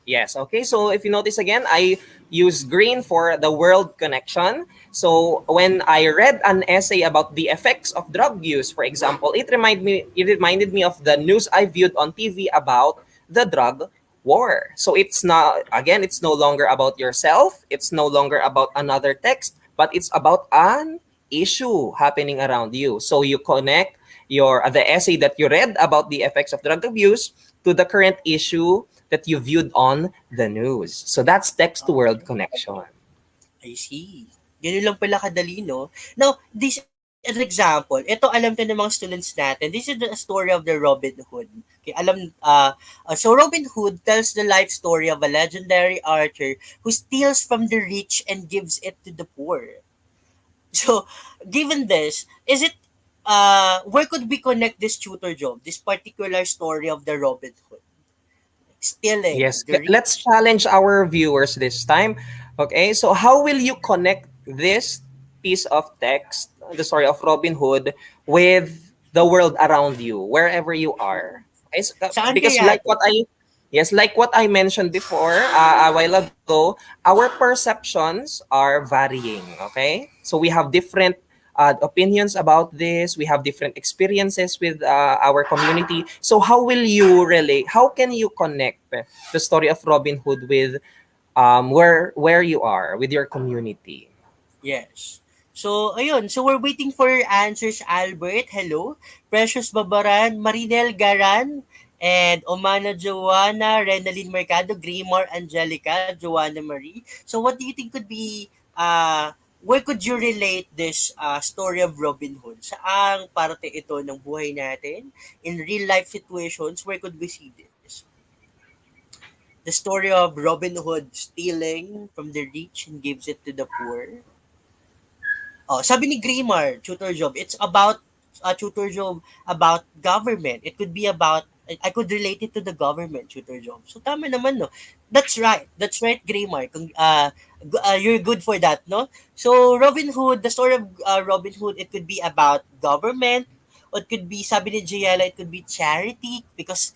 Yes, okay. So if you notice again, I use green for the world connection. So when I read an essay about the effects of drug use, for example, it reminded me of the news I viewed on TV about the drug war. So it's no longer about yourself, it's no longer about another text, but it's about an issue happening around you. So you connect the essay that you read about the effects of drug abuse to the current issue that you viewed on the news. So that's text to world connection. I see. Ganun lang pala kadali, no? Now, this is an example. Ito, alam to ng mga students natin. This is the story of the Robin Hood. Okay, so Robin Hood tells the life story of a legendary archer who steals from the rich and gives it to the poor. So, given this, is it, where could we connect this tutor job, this particular story of the Robin Hood? Stealing Yes, the let's rich. challenge our viewers this time. Okay, so how will you connect this piece of text, the story of Robin Hood, with the world around you, wherever you are? Okay, Saan because kaya to? like what I mentioned before a while ago, our perceptions are varying. Okay, so we have different opinions about this. We have different experiences with our community. So how will you relate? How can you connect the story of Robin Hood with where you are with your community? Yes. So, ayun. So, we're waiting for your answers, Albert. Hello. Precious Babaran, Marinel Garan, and Omana Joanna, Renalyn Mercado, Grimor Angelica, Joanna Marie. So, what do you think could be, where could you relate this story of Robin Hood? Saang parte ito ng buhay natin? In real life situations, where could we see this? The story of Robin Hood stealing from the rich and gives it to the poor. Oh, sabi ni Grimar, tutor job, it's about a tutor job about government. It could be about, I could relate it to the government tutor job. So tama naman, no. That's right. That's right, Grimar. You're good for that, no? So Robin Hood, the story of Robin Hood, it could be about government, or it could be, sabi ni Giela, it could be charity because,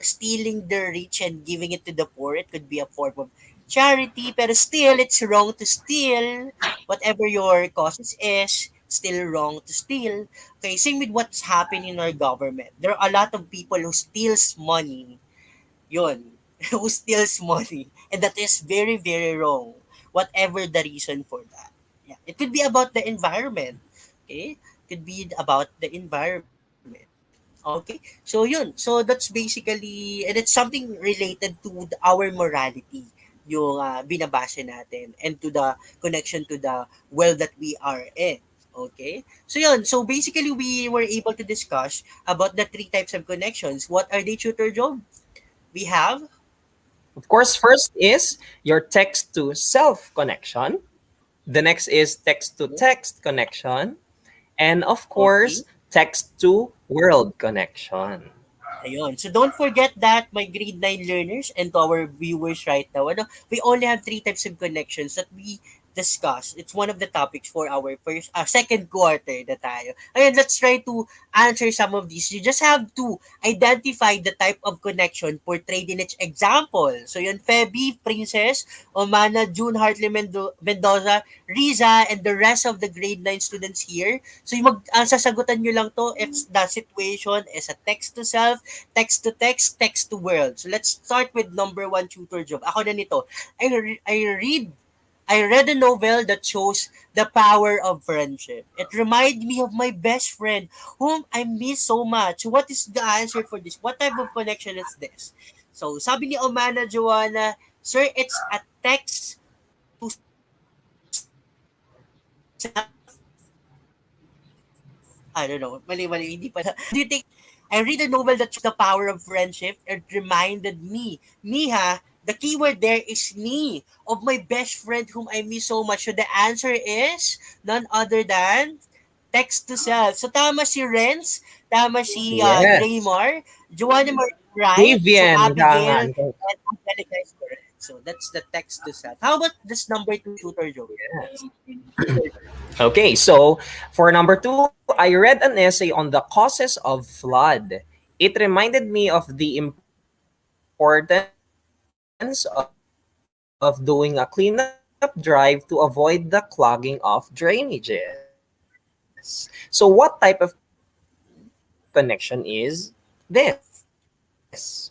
stealing the rich and giving it to the poor, it could be a form of charity, pero still, it's wrong to steal. Whatever your causes is, still wrong to steal. Okay, same with what's happening in our government. There are a lot of people who steals money. Yun. Who steals money. And that is very, very wrong. Whatever the reason for that. Yeah. It could be about the environment. Okay? Could be about the environment. Okay? So yun. So that's basically, and it's something related to our morality, yung binabase natin, and to the connection to the world that we are in. Okay? So yun. So basically, we were able to discuss about the three types of connections. What are they, tutor job? We have, Of course, first is your text to self connection. The next is text to text connection. And of okay, course, text to world connection. ayun. So don't forget that, my grade 9 learners and to our viewers right now, we only have three types of connections that we discuss. It's one of the topics for our second quarter na tayo. Ayun, let's try to answer some of these. You just have to identify the type of connection portrayed in each example. So yun, Feby, Princess, Omana, June, Hartley, Mendoza, Riza, and the rest of the grade 9 students here. So ang sasagutan nyo lang to if the situation is a text to self, text to text, text to world. So let's start with number one, tutor job. Ako na nito. I read a novel that shows the power of friendship. It reminded me of my best friend whom I miss so much. What is the answer for this? What type of connection is this? So, sabi ni Omana Joanna, sir, it's a text to self. I don't know. Mali, hindi pa. Do you think I read a novel that shows the power of friendship? It reminded me ha, the keyword there is me, of my best friend whom I miss so much. So the answer is none other than text to self. So tama si Renz, tama si Yes. Graymar, Joanna Marie, right? So Vivian, Abigail gangan. and Angelica is correct. So that's the text to self. How about this number two, tutor Joe? Okay, so for number two, I read an essay on the causes of flood. It reminded me of the importance of of doing a cleanup drive to avoid the clogging of drainages. So what type of connection is this?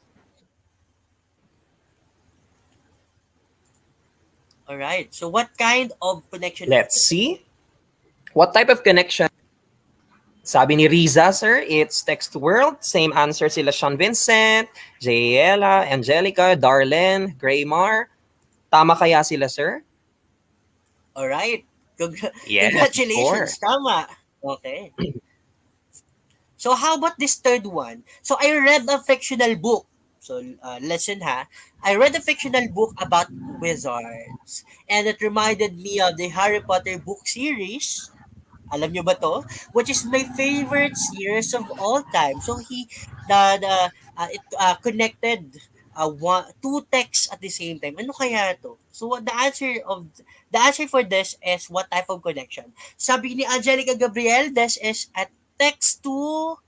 All right. So what kind of connection is Let's this? see. What type of connection? Sabi ni Riza, sir, it's text to world. Same answer sila Sean Vincent, Jayela, Angelica, Darlene, Graymar. Tama kaya sila, sir? All right. Yes, of Congratulations. course. Tama. Okay. So how about this third one? So I read a fictional book. So listen ha. I read a fictional book about wizards. And it reminded me of the Harry Potter book series. Alam nyo ba to? Which is my favorite series of all time. So it connected two texts at the same time. Ano kaya to? So the answer for this is what type of connection? Sabi ni Angelica Gabriel, this is a text to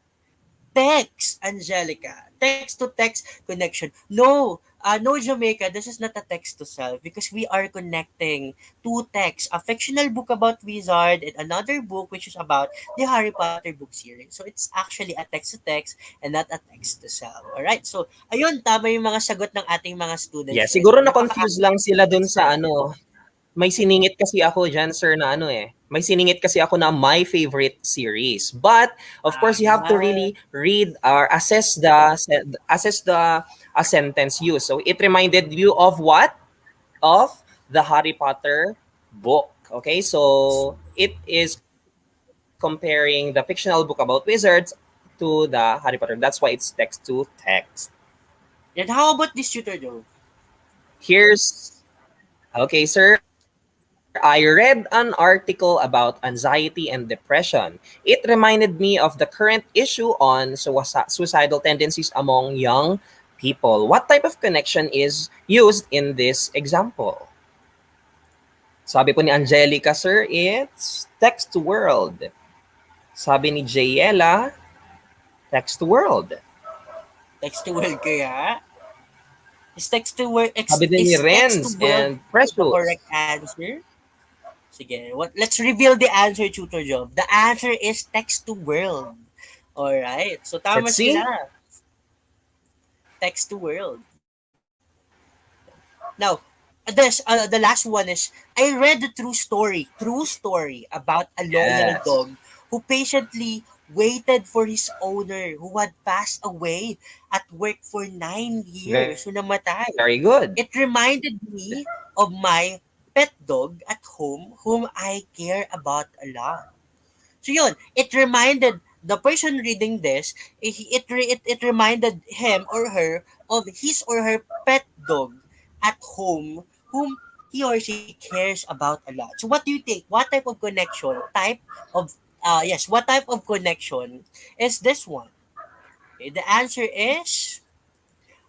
text, Angelica. Text to text connection. No, no, Jamaica, this is not a text to self because we are connecting two texts. A fictional book about wizard and another book which is about the Harry Potter book series. So it's actually a text to text and not a text to self. Alright, so ayun, tama yung mga sagot ng ating mga Yeah, students. And siguro napaka na-confuse lang sila dun sa ano. May siningit kasi ako dyan, sir, na ano eh. May siningit kasi ako na my favorite series. But, of course, you have to ah, really read or assess the sentence used. So, it reminded you of what? Of the Harry Potter book. Okay, so it is comparing the fictional book about wizards to the Harry Potter. That's why it's text to text. and how about this tutor though? Here's Okay, sir. I read an article about anxiety and depression. It reminded me of the current issue on suicidal tendencies among young people. What type of connection is used in this example? Sabi po ni Angelica, sir, it's text to world. Sabi ni Jayela, text to world. Text to world kaya? Sabi din ni Is text to Renz world and the Precious. correct answer? Sige, let's reveal the answer, Tutor Job. The answer is text to world. Alright, so tama Let's see. sila. Text to world. Now, the last one is, I read the true story about a loyal Yes. dog who patiently waited for his owner who had passed away at work for 9 years, who namatay. Very good. It reminded me of my pet dog at home whom I care about a lot. So yun, it reminded the person reading this, it reminded him or her of his or her pet dog at home whom he or she cares about a lot. So what do you think? What type of connection? What type of connection is this one? Okay, the answer is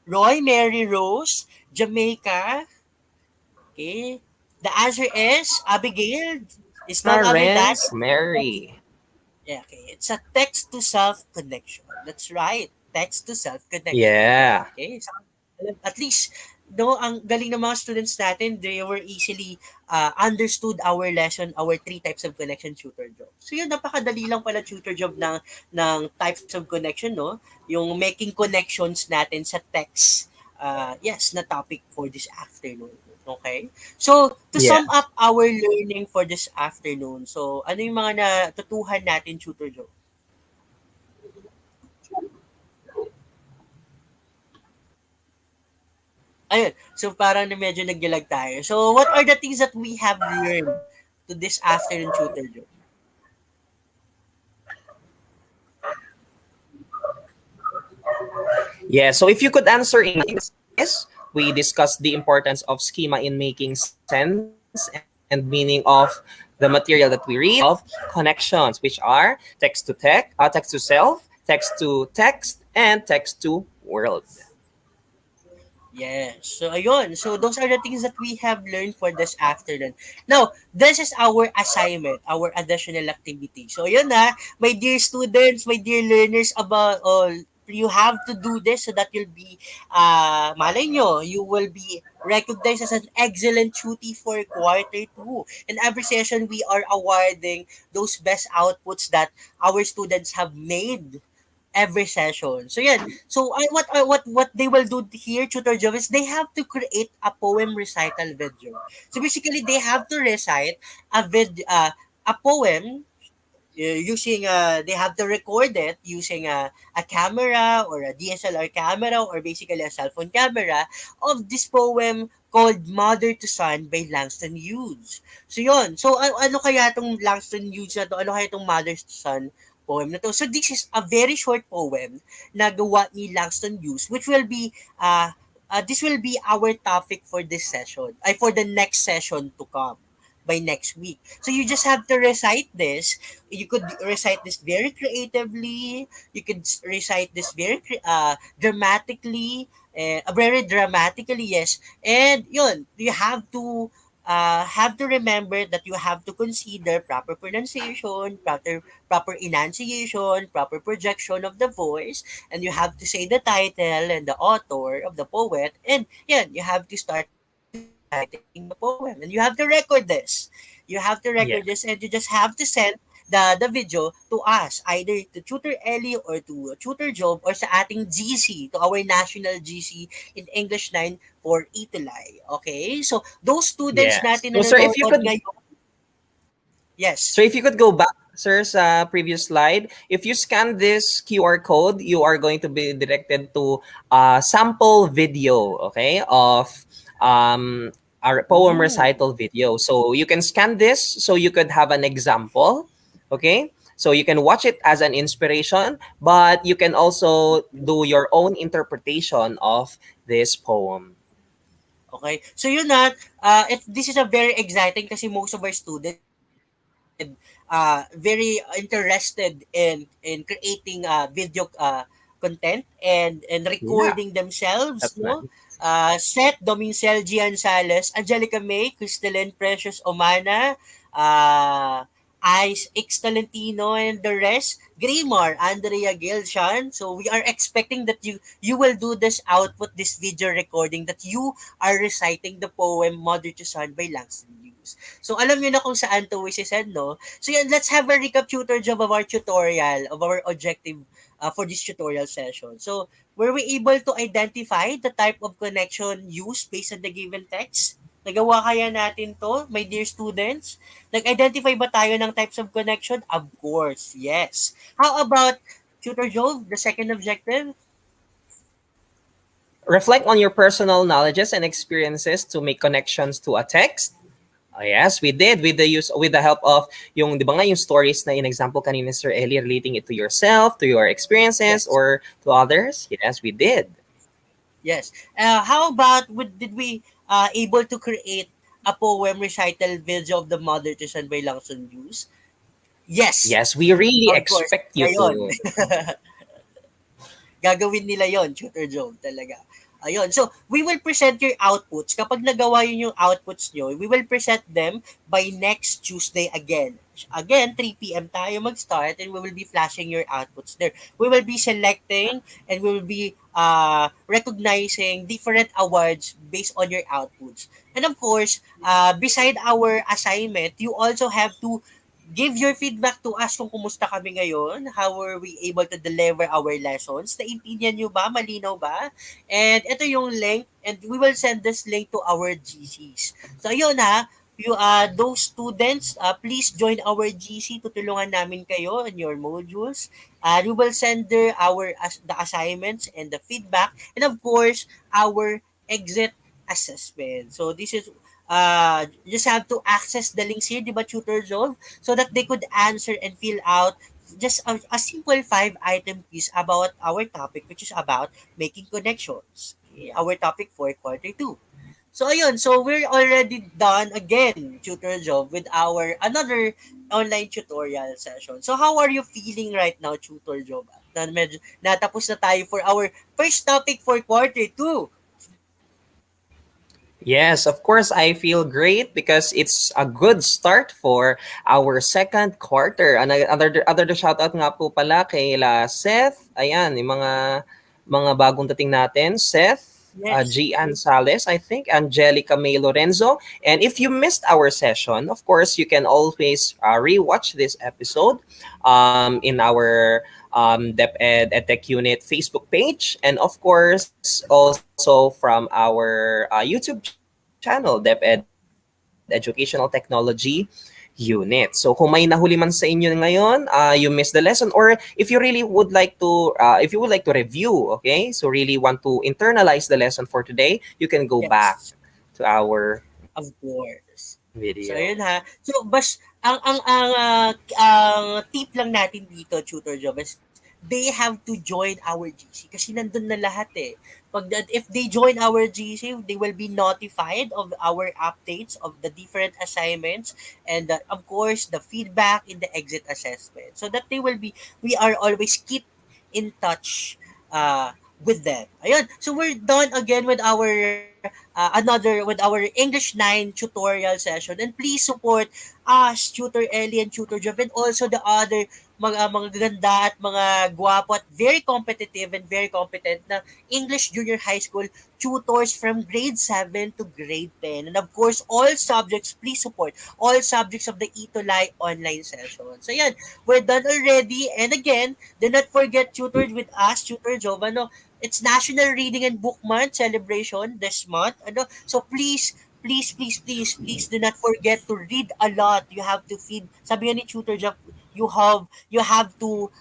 Roy, Mary, Rose, Jamaica. Okay. The answer is Abigail. It's none other than Renz, Mary. yeah, okay. It's a text to self connection. That's right. Text to self connection. Yeah. Okay. So, at least no, ang galing ng mga students natin, they were easily understood our lesson, our three types of connection tutor job. So yun, napakadali lang pala tutor job ng types of connection, no? Yung making connections natin sa text. Yes, na topic for this afternoon. Okay? So, to Yeah. sum up our learning for this afternoon, so ano yung mga natutuhan natin, Tutor Joe? Ayun, so parang na medyo naglalag tayo. So, what are the things that we have learned to this afternoon, Tutor Joe? Yeah. So if you could answer in this, we discussed the importance of schema in making sense and meaning of the material that we read, of connections, which are text to text to self, text to text, and text to world. Yes. So, ayun. So, those are the things that we have learned for this afternoon. Now, this is our assignment, our additional activity. So, yun na, my dear students, my dear learners, about all, you have to do this so that you'll be, malay nyo, you will be recognized as an excellent tutor for quarter two. In every session, we are awarding those best outputs that our students have made every session. So yeah. So what they will do here, Tutor Joe, is they have to create a poem recital video. So basically, they have to recite a poem using they have to record it using a camera or a DSLR camera or basically a cell phone camera of this poem called Mother to Son by Langston Hughes. So yun. So ano kaya itong Langston Hughes na to? Ano kaya itong Mother to Son poem na to? So this is a very short poem na gawa ni Langston Hughes which will be this will be our topic for this session ay for the next session to come by next week. So you just have to recite this. You could recite this very creatively. You could recite this very dramatically, yes. And yun, you have to remember that you have to consider proper pronunciation, proper enunciation, proper projection of the voice, and you have to say the title and the author of the poet, and yeah, you have to start reciting the poem, and you have to record this. You have to record Yeah. this, and you just have to send the video to us, either to Tutor Ellie or to Tutor Job or sa ating GC, to our national GC in English 9 for ETUlay. Okay? So, those students Yes. natin So na sir, if you nanonood could ngayon, So yes. if you could go back, sir, sa previous slide, if you scan this QR code, you are going to be directed to a sample video, okay, of our poem Ooh. recital video. So you can scan this so you could have an example, okay? So you can watch it as an inspiration, but you can also do your own interpretation of this poem. Okay. So yun na, this is a very exciting kasi most of our students very interested in creating video content and Yeah, recording themselves, that's no? nice. Seth, Domincel, Gian Sales, Angelica May, Crystalline Precious Omana, uh, Ice X Talentino, and the rest, Grimar, Andrea Gilshan. So we are expecting that you will do this output, this video recording that you are reciting the poem Mother to Son by Langston Hughes. So alam niyo na kung saan to send, no? So yan, let's have a recap tutor job of our tutorial, of our objective for this tutorial session. So were we able to identify the type of connection used based on the given text? Nagawa kaya natin to, my dear students? Nag-identify ba tayo ng types of connection? Of course, yes. How about Tutor Jove, the second objective? Reflect on your personal knowledges and experiences to make connections to a text. Oh, yes, we did with the help of yung 'di ba nga yung stories na in example kanina Sir Ellie relating it to yourself, to your experiences Yes. or to others. Yes, we did. Yes. How about did we able to create a poem recital video of the Mother to Son by Langston Hughes? Yes. Yes, we really Of course. expect you Ngayon. to. Gagawin nila yon, Tutor Joe, talaga. Ayun. So, we will present your outputs. Kapag nagawa yun yung outputs nyo, we will present them by next Tuesday again. Again, 3 p.m. tayo mag-start and we will be flashing your outputs there. We will be selecting and we will be recognizing different awards based on your outputs. And of course, beside our assignment, you also have to give your feedback to us kung kumusta kami ngayon. How were we able to deliver our lessons? Naintindihan nyo ba? Malinaw ba? And ito yung link and we will send this link to our GCs. So yun ha, those students, please join our GC. Tutulungan namin kayo in your modules. We will send the assignments and the feedback and of course, our exit assessment. So this is just have to access the links here, di ba, Tutor Zone, so that they could answer and fill out just a simple 5-item quiz about our topic, which is about making connections. Okay? Our topic for quarter 2. So ayun, so we're already done again, Tutor Job, with our another online tutorial session. So how are you feeling right now, Tutor Job? Na medyo natapos na tayo for our first topic for quarter 2. Yes, of course, I feel great because it's a good start for our second quarter. Other shoutout nga po pala kay Seth. Ayan, yung mga bagong dating natin. Seth, Yes. Gian Sales, I think, Angelica May Lorenzo. And if you missed our session, of course, you can always rewatch this episode in our DepEd EdTech Unit Facebook page. And of course, also from our YouTube channel, DepEd Educational Technology Unit. So kung may nahuli man sa inyo ngayon, you missed the lesson, or if you really would like to, if you would like to review, okay, so really want to internalize the lesson for today, you can go back Yes. to our Of course. So video. yun ha. So ang tip lang natin dito, Tutor Job, is they have to join our GC kasi nandun na lahat eh. If they join our GC, they will be notified of our updates of the different assignments and of course the feedback in the exit assessment. So that we are always keep in touch with them. Ayun. So we're done again with our English 9 tutorial session, and please support us, Tutor Ellie and Tutor Job, and also the other mga ganda at mga gwapo at very competitive and very competent na English junior high school tutors from grade 7 to grade 10. And of course, all subjects, please support all subjects of the ETUlay online session. So yan, we're done already. And again, do not forget tutored with us, Tutor Job. It's National Reading and Book Month celebration this month. So please do not forget to read a lot. You have to feed, sabi nga ni Tutor Job, you have to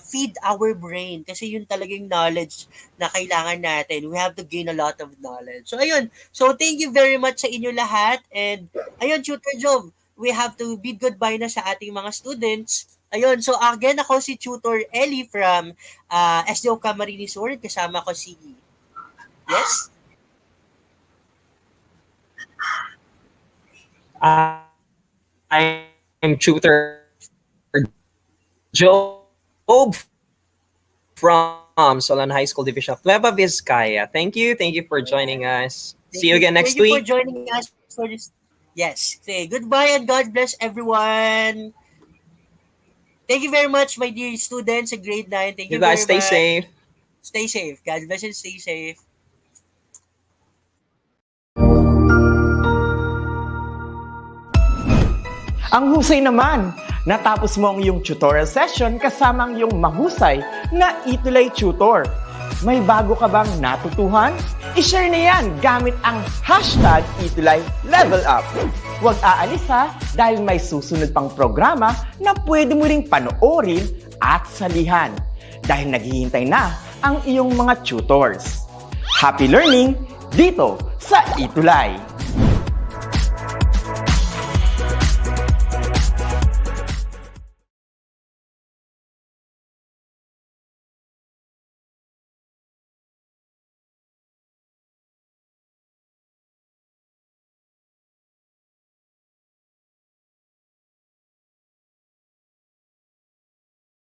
feed our brain kasi yun talagang knowledge na kailangan natin. We have to gain a lot of knowledge. So ayun. So thank you very much sa inyo lahat, and ayun, Tutor Job, we have to bid goodbye na sa ating mga students. Ayun, so again, ako si Tutor Ellie from SDO Camarines Sur. Kasama ko si... Yes? I'm Tutor Job from Solon High School Division of Nueva Vizcaya. Thank you for joining us. See you again next Thank you week. for joining us for this. Yes. Say goodbye and God bless everyone. Thank you very much, my dear students in grade 9. Thank you You guys very stay much. safe. Stay safe. God bless and stay safe. Ang husay naman! Natapos mo ang iyong tutorial session kasama ang iyong mahusay na ETUlay tutor. May bago ka bang natutuhan? I-share na yan gamit ang hashtag ETUlay Level Up. Huwag aalis ha, dahil may susunod pang programa na pwede mo ring panoorin at salihan. Dahil naghihintay na ang iyong mga tutors. Happy learning dito sa ETUlay!